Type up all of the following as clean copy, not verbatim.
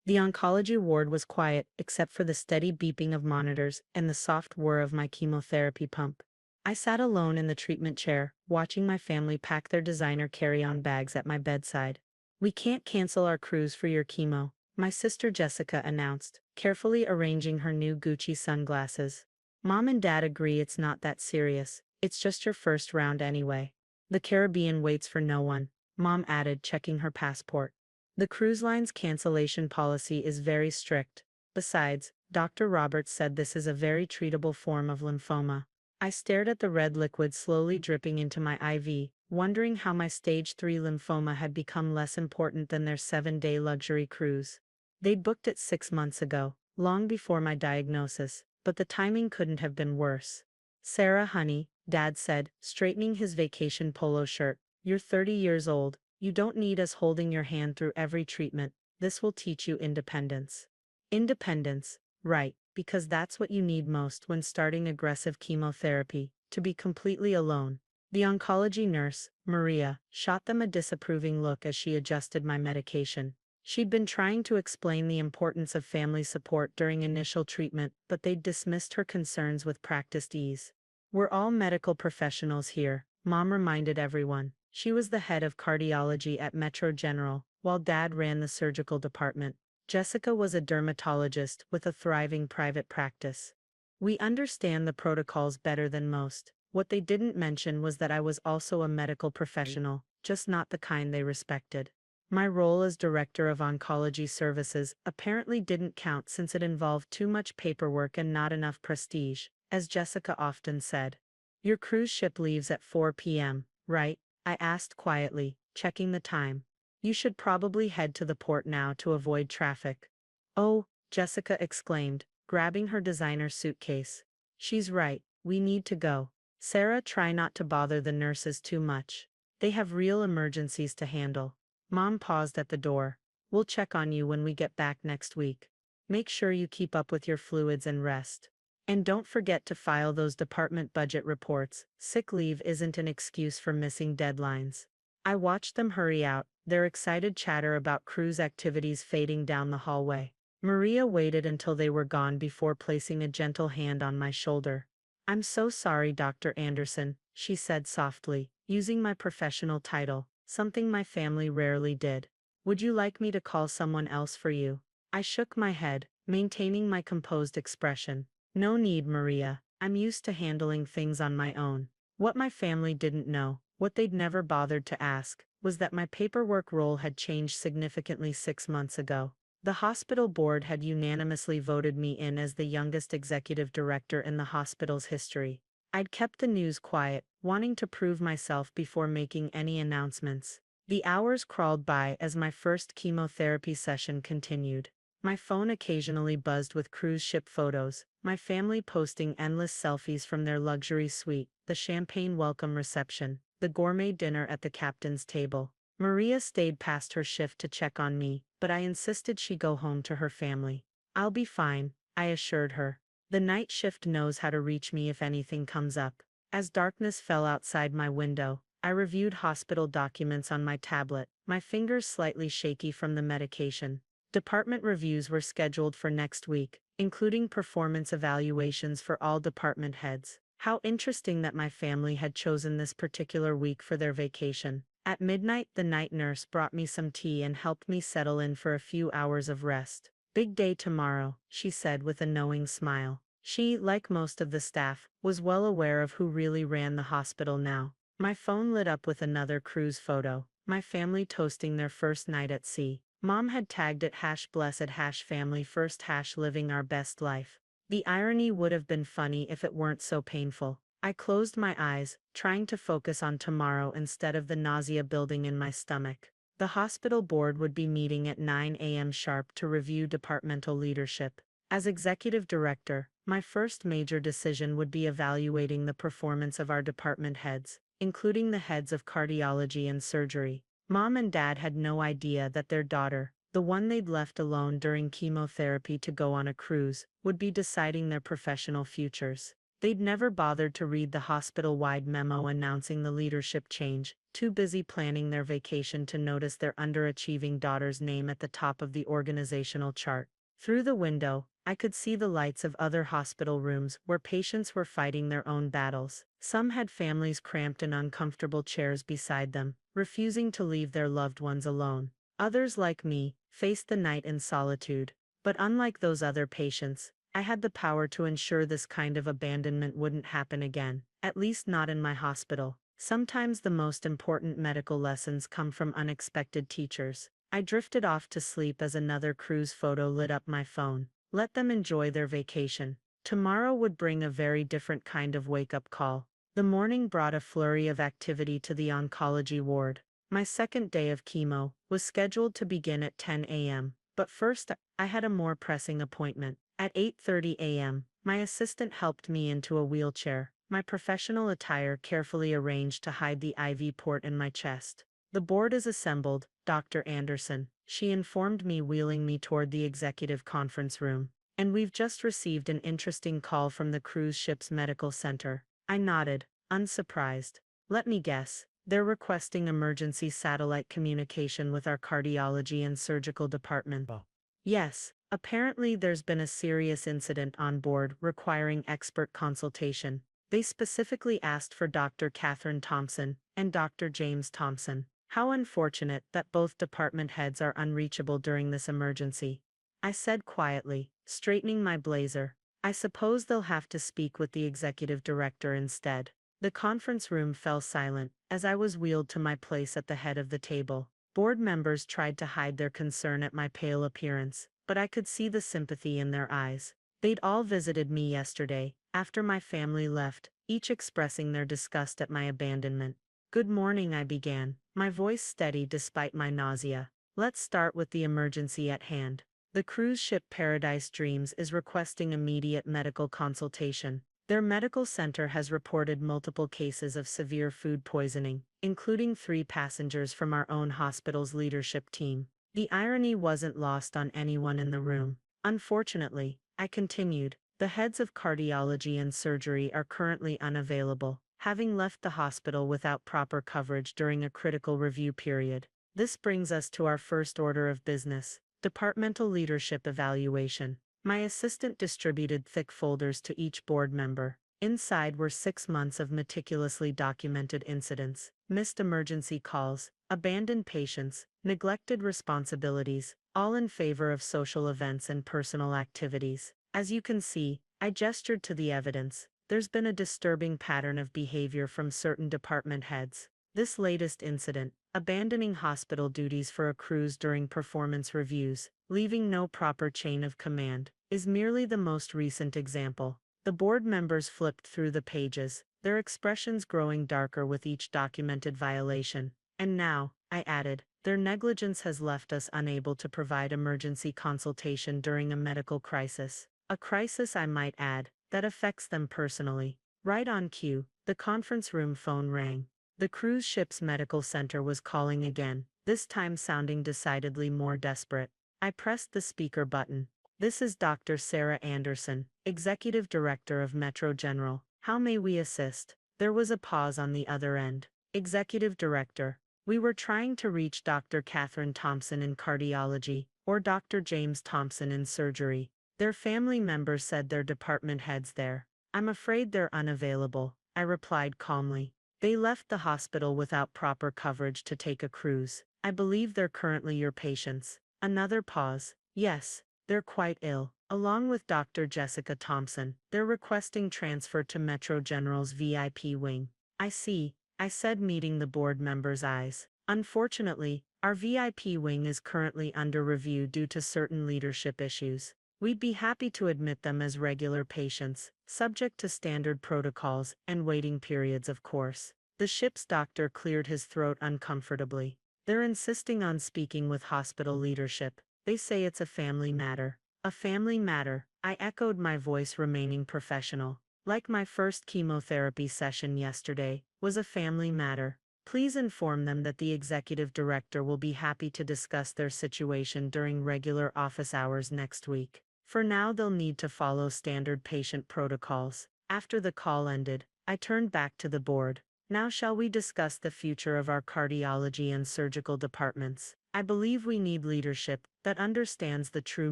The oncology ward was quiet, except for the steady beeping of monitors and the soft whir of my chemotherapy pump. I sat alone in the treatment chair, watching my family pack their designer carry-on bags at my bedside. "We can't cancel our cruise for your chemo," my sister Jessica announced, carefully arranging her new Gucci sunglasses. "Mom and Dad agree it's not that serious. It's just your first round anyway. The Caribbean waits for no one," Mom added, checking her passport. "The cruise line's cancellation policy is very strict. Besides, Dr. Roberts said this is a very treatable form of lymphoma." I stared at the red liquid slowly dripping into my IV, wondering how my stage 3 lymphoma had become less important than their 7-day luxury cruise. They'd booked it 6 months ago, long before my diagnosis, but the timing couldn't have been worse. "Sarah, honey," Dad said, straightening his vacation polo shirt, "you're 30 years old. You don't need us holding your hand through every treatment. This will teach you independence." Independence, right, because that's what you need most when starting aggressive chemotherapy, to be completely alone. The oncology nurse, Maria, shot them a disapproving look as she adjusted my medication. She'd been trying to explain the importance of family support during initial treatment, but they'd dismissed her concerns with practiced ease. "We're all medical professionals here," Mom reminded everyone. She was the head of cardiology at Metro General, while Dad ran the surgical department. Jessica was a dermatologist with a thriving private practice. "We understand the protocols better than most." What they didn't mention was that I was also a medical professional, just not the kind they respected. My role as director of oncology services apparently didn't count since it involved too much paperwork and not enough prestige, as Jessica often said. "Your cruise ship leaves at 4 p.m., right?" I asked quietly, checking the time. "You should probably head to the port now to avoid traffic." "Oh," Jessica exclaimed, grabbing her designer suitcase. "She's right, we need to go. Sarah, try not to bother the nurses too much. They have real emergencies to handle." Mom paused at the door. "We'll check on you when we get back next week. Make sure you keep up with your fluids and rest. And don't forget to file those department budget reports. Sick leave isn't an excuse for missing deadlines." I watched them hurry out, their excited chatter about cruise activities fading down the hallway. Maria waited until they were gone before placing a gentle hand on my shoulder. "I'm so sorry, Dr. Anderson," she said softly, using my professional title, something my family rarely did. "Would you like me to call someone else for you?" I shook my head, maintaining my composed expression. "No need, Maria. I'm used to handling things on my own." What my family didn't know, what they'd never bothered to ask, was that my paperwork role had changed significantly 6 months ago. The hospital board had unanimously voted me in as the youngest executive director in the hospital's history. I'd kept the news quiet, wanting to prove myself before making any announcements. The hours crawled by as my first chemotherapy session continued. My phone occasionally buzzed with cruise ship photos, my family posting endless selfies from their luxury suite, the champagne welcome reception, the gourmet dinner at the captain's table. Maria stayed past her shift to check on me, but I insisted she go home to her family. "I'll be fine," I assured her. "The night shift knows how to reach me if anything comes up." As darkness fell outside my window, I reviewed hospital documents on my tablet, my fingers slightly shaky from the medication. Department reviews were scheduled for next week, including performance evaluations for all department heads. How interesting that my family had chosen this particular week for their vacation. At midnight, the night nurse brought me some tea and helped me settle in for a few hours of rest. "Big day tomorrow," she said with a knowing smile. She, like most of the staff, was well aware of who really ran the hospital now. My phone lit up with another cruise photo, my family toasting their first night at sea. Mom had tagged it #blessed #family first #living our best life. The irony would have been funny if it weren't so painful. I closed my eyes, trying to focus on tomorrow instead of the nausea building in my stomach. The hospital board would be meeting at 9 a.m. sharp to review departmental leadership. As executive director, my first major decision would be evaluating the performance of our department heads, including the heads of cardiology and surgery. Mom and Dad had no idea that their daughter, the one they'd left alone during chemotherapy to go on a cruise, would be deciding their professional futures. They'd never bothered to read the hospital-wide memo announcing the leadership change, too busy planning their vacation to notice their underachieving daughter's name at the top of the organizational chart. Through the window, I could see the lights of other hospital rooms where patients were fighting their own battles. Some had families cramped in uncomfortable chairs beside them, refusing to leave their loved ones alone. Others, like me, faced the night in solitude. But unlike those other patients, I had the power to ensure this kind of abandonment wouldn't happen again, at least not in my hospital. Sometimes the most important medical lessons come from unexpected teachers. I drifted off to sleep as another cruise photo lit up my phone. Let them enjoy their vacation. Tomorrow would bring a very different kind of wake-up call. The morning brought a flurry of activity to the oncology ward. My second day of chemo was scheduled to begin at 10 a.m., but first I had a more pressing appointment. At 8:30 a.m., my assistant helped me into a wheelchair, my professional attire carefully arranged to hide the IV port in my chest. The board is assembled, Dr. Anderson, she informed me, wheeling me toward the executive conference room. And we've just received an interesting call from the cruise ship's medical center. I nodded, unsurprised. Let me guess, they're requesting emergency satellite communication with our cardiology and surgical department. Oh. Yes, apparently there's been a serious incident on board requiring expert consultation. They specifically asked for Dr. Catherine Thompson and Dr. James Thompson. How unfortunate that both department heads are unreachable during this emergency, I said quietly, straightening my blazer. I suppose they'll have to speak with the executive director instead. The conference room fell silent as I was wheeled to my place at the head of the table. Board members tried to hide their concern at my pale appearance, but I could see the sympathy in their eyes. They'd all visited me yesterday, after my family left, each expressing their disgust at my abandonment. Good morning, I began, my voice steady despite my nausea. Let's start with the emergency at hand. The cruise ship Paradise Dreams is requesting immediate medical consultation. Their medical center has reported multiple cases of severe food poisoning, including 3 passengers from our own hospital's leadership team. The irony wasn't lost on anyone in the room. Unfortunately, I continued, the heads of cardiology and surgery are currently unavailable, having left the hospital without proper coverage during a critical review period. This brings us to our first order of business, departmental leadership evaluation. My assistant distributed thick folders to each board member. Inside were 6 months of meticulously documented incidents, missed emergency calls, abandoned patients, neglected responsibilities, all in favor of social events and personal activities. As you can see, I gestured to the evidence. There's been a disturbing pattern of behavior from certain department heads. This latest incident, abandoning hospital duties for a cruise during performance reviews, leaving no proper chain of command, is merely the most recent example. The board members flipped through the pages, their expressions growing darker with each documented violation. And now, I added, their negligence has left us unable to provide emergency consultation during a medical crisis. A crisis, I might add, that affects them personally. Right on cue, the conference room phone rang. The cruise ship's medical center was calling again, this time sounding decidedly more desperate. I pressed the speaker button. This is Dr. Sarah Anderson, Executive Director of Metro General. How may we assist? There was a pause on the other end. Executive Director, we were trying to reach Dr. Catherine Thompson in cardiology, or Dr. James Thompson in surgery. Their family members said their department heads there. I'm afraid they're unavailable, I replied calmly. They left the hospital without proper coverage to take a cruise. I believe they're currently your patients. Another pause. Yes, they're quite ill. Along with Dr. Jessica Thompson, they're requesting transfer to Metro General's VIP wing. I see, I said, meeting the board members' eyes. Unfortunately, our VIP wing is currently under review due to certain leadership issues. We'd be happy to admit them as regular patients, subject to standard protocols and waiting periods, of course. The ship's doctor cleared his throat uncomfortably. They're insisting on speaking with hospital leadership. They say it's a family matter. A family matter, I echoed, my voice remaining professional. Like my first chemotherapy session yesterday was a family matter. Please inform them that the executive director will be happy to discuss their situation during regular office hours next week. For now, they'll need to follow standard patient protocols. After the call ended, I turned back to the board. Now shall we discuss the future of our cardiology and surgical departments? I believe we need leadership that understands the true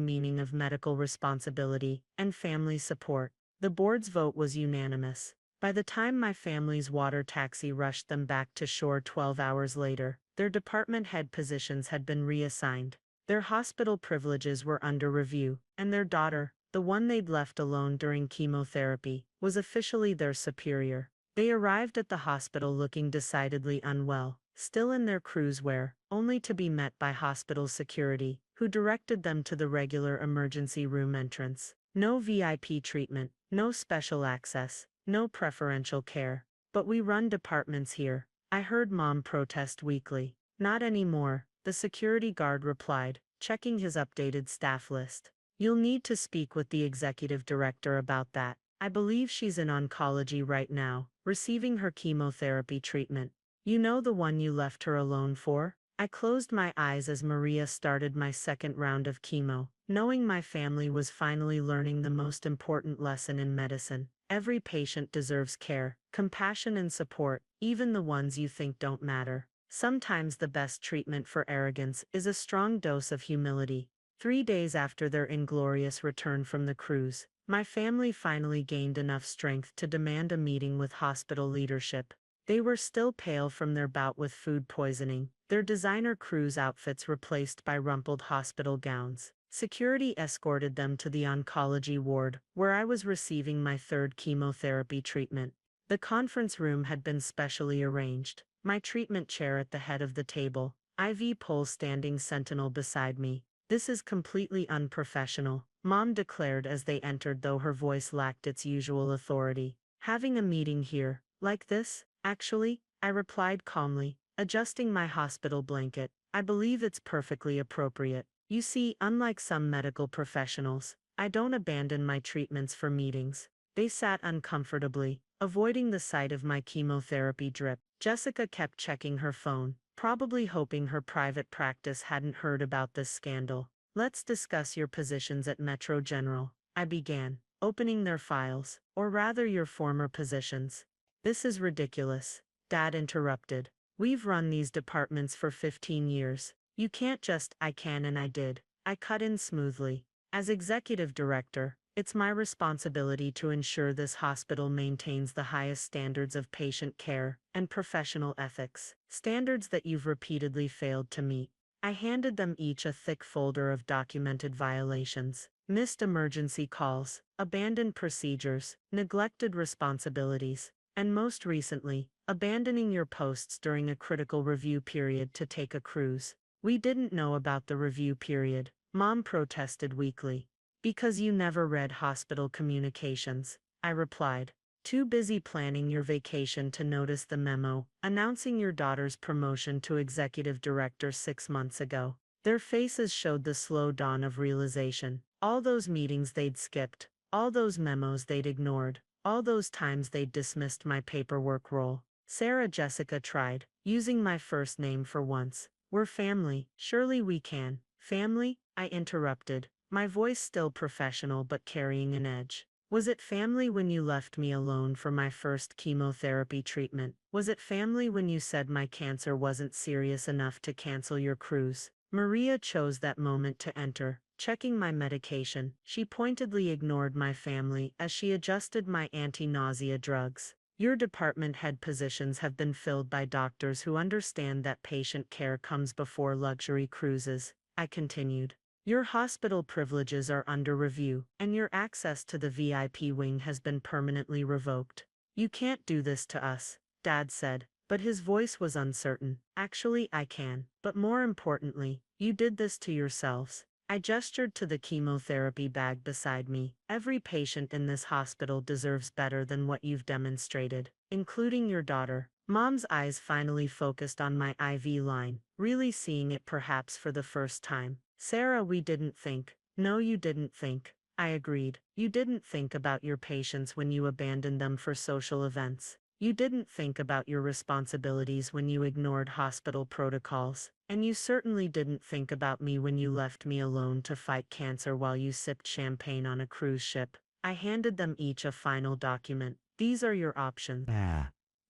meaning of medical responsibility and family support. The board's vote was unanimous. By the time my family's water taxi rushed them back to shore 12 hours later, their department head positions had been reassigned. Their hospital privileges were under review, and their daughter, the one they'd left alone during chemotherapy, was officially their superior. They arrived at the hospital looking decidedly unwell, still in their cruise wear, only to be met by hospital security, who directed them to the regular emergency room entrance. No VIP treatment, no special access, no preferential care. But we run departments here, I heard Mom protest weakly. Not anymore, the security guard replied, checking his updated staff list. You'll need to speak with the executive director about that. I believe she's in oncology right now, receiving her chemotherapy treatment. You know, the one you left her alone for? I closed my eyes as Maria started my second round of chemo, knowing my family was finally learning the most important lesson in medicine. Every patient deserves care, compassion and support, even the ones you think don't matter. Sometimes the best treatment for arrogance is a strong dose of humility. 3 days after their inglorious return from the cruise, my family finally gained enough strength to demand a meeting with hospital leadership. They were still pale from their bout with food poisoning, their designer cruise outfits replaced by rumpled hospital gowns. Security escorted them to the oncology ward, where I was receiving my third chemotherapy treatment. The conference room had been specially arranged, my treatment chair at the head of the table, IV pole standing sentinel beside me. This is completely unprofessional, Mom declared as they entered, though her voice lacked its usual authority. Having a meeting here, like this? Actually, I replied calmly, adjusting my hospital blanket. I believe it's perfectly appropriate. You see, unlike some medical professionals, I don't abandon my treatments for meetings. They sat uncomfortably, avoiding the sight of my chemotherapy drip. Jessica kept checking her phone, probably hoping her private practice hadn't heard about this scandal. Let's discuss your positions at Metro General, I began, opening their files, or rather your former positions. This is ridiculous, Dad interrupted. We've run these departments for 15 years. You can't just, I can and I did. I cut in smoothly. As executive director, it's my responsibility to ensure this hospital maintains the highest standards of patient care and professional ethics, standards that you've repeatedly failed to meet. I handed them each a thick folder of documented violations, missed emergency calls, abandoned procedures, neglected responsibilities, and most recently, abandoning your posts during a critical review period to take a cruise. We didn't know about the review period, Mom protested weakly. Because you never read hospital communications, I replied. Too busy planning your vacation to notice the memo announcing your daughter's promotion to executive director 6 months ago. Their faces showed the slow dawn of realization. All those meetings they'd skipped, all those memos they'd ignored, all those times they'd dismissed my paperwork role. Sarah Jessica tried, using my first name for once. We're family, surely we can. Family? I interrupted, my voice still professional but carrying an edge. Was it family when you left me alone for my first chemotherapy treatment? Was it family when you said my cancer wasn't serious enough to cancel your cruise? Maria chose that moment to enter, checking my medication. She pointedly ignored my family as she adjusted my anti-nausea drugs. Your department head positions have been filled by doctors who understand that patient care comes before luxury cruises, I continued. Your hospital privileges are under review, and your access to the VIP wing has been permanently revoked. You can't do this to us, Dad said, but his voice was uncertain. Actually, I can, but more importantly, you did this to yourselves. I gestured to the chemotherapy bag beside me. Every patient in this hospital deserves better than what you've demonstrated, including your daughter. Mom's eyes finally focused on my IV line, really seeing it perhaps for the first time. Sarah, we didn't think. No, you didn't think. I agreed. You didn't think about your patients when you abandoned them for social events. You didn't think about your responsibilities when you ignored hospital protocols. And you certainly didn't think about me when you left me alone to fight cancer while you sipped champagne on a cruise ship. I handed them each a final document. These are your options.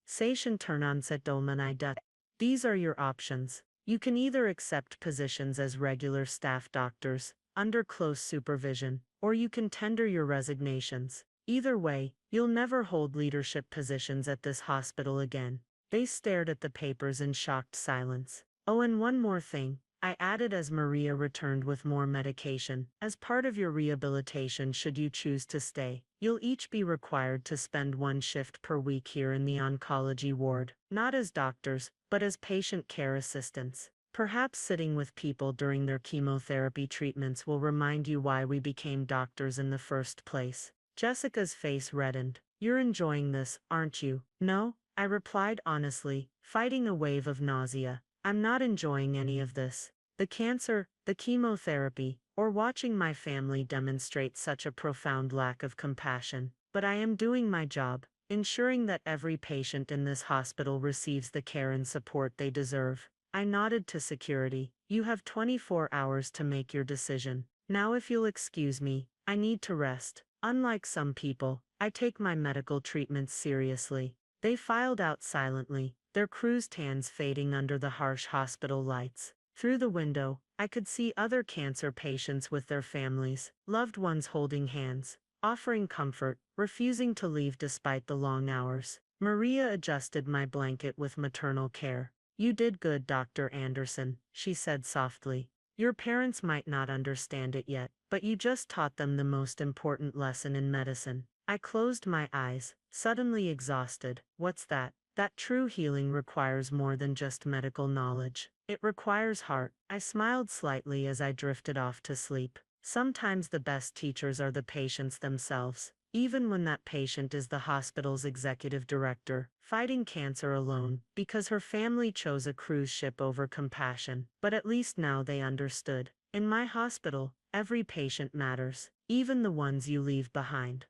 Session Turnan said Dolmanida. These are your options. You can either accept positions as regular staff doctors, under close supervision, or you can tender your resignations. Either way, you'll never hold leadership positions at this hospital again. They stared at the papers in shocked silence. Oh, and one more thing, I added as Maria returned with more medication. As part of your rehabilitation, should you choose to stay, you'll each be required to spend one shift per week here in the oncology ward, not as doctors, but as patient care assistants. Perhaps sitting with people during their chemotherapy treatments will remind you why we became doctors in the first place. Jessica's face reddened. You're enjoying this, aren't you? No, I replied honestly, fighting a wave of nausea. I'm not enjoying any of this. The cancer, the chemotherapy, or watching my family demonstrate such a profound lack of compassion. But I am doing my job, ensuring that every patient in this hospital receives the care and support they deserve. I nodded to security. You have 24 hours to make your decision. Now if you'll excuse me, I need to rest. Unlike some people, I take my medical treatments seriously. They filed out silently, their crushed hands fading under the harsh hospital lights. Through the window, I could see other cancer patients with their families, loved ones holding hands, offering comfort, refusing to leave despite the long hours. Maria adjusted my blanket with maternal care. You did good, Dr. Anderson, she said softly. Your parents might not understand it yet, but you just taught them the most important lesson in medicine. I closed my eyes, suddenly exhausted. What's that? That true healing requires more than just medical knowledge. It requires heart. I smiled slightly as I drifted off to sleep. Sometimes the best teachers are the patients themselves. Even when that patient is the hospital's executive director, fighting cancer alone, because her family chose a cruise ship over compassion. But at least now they understood. In my hospital, every patient matters, even the ones you leave behind.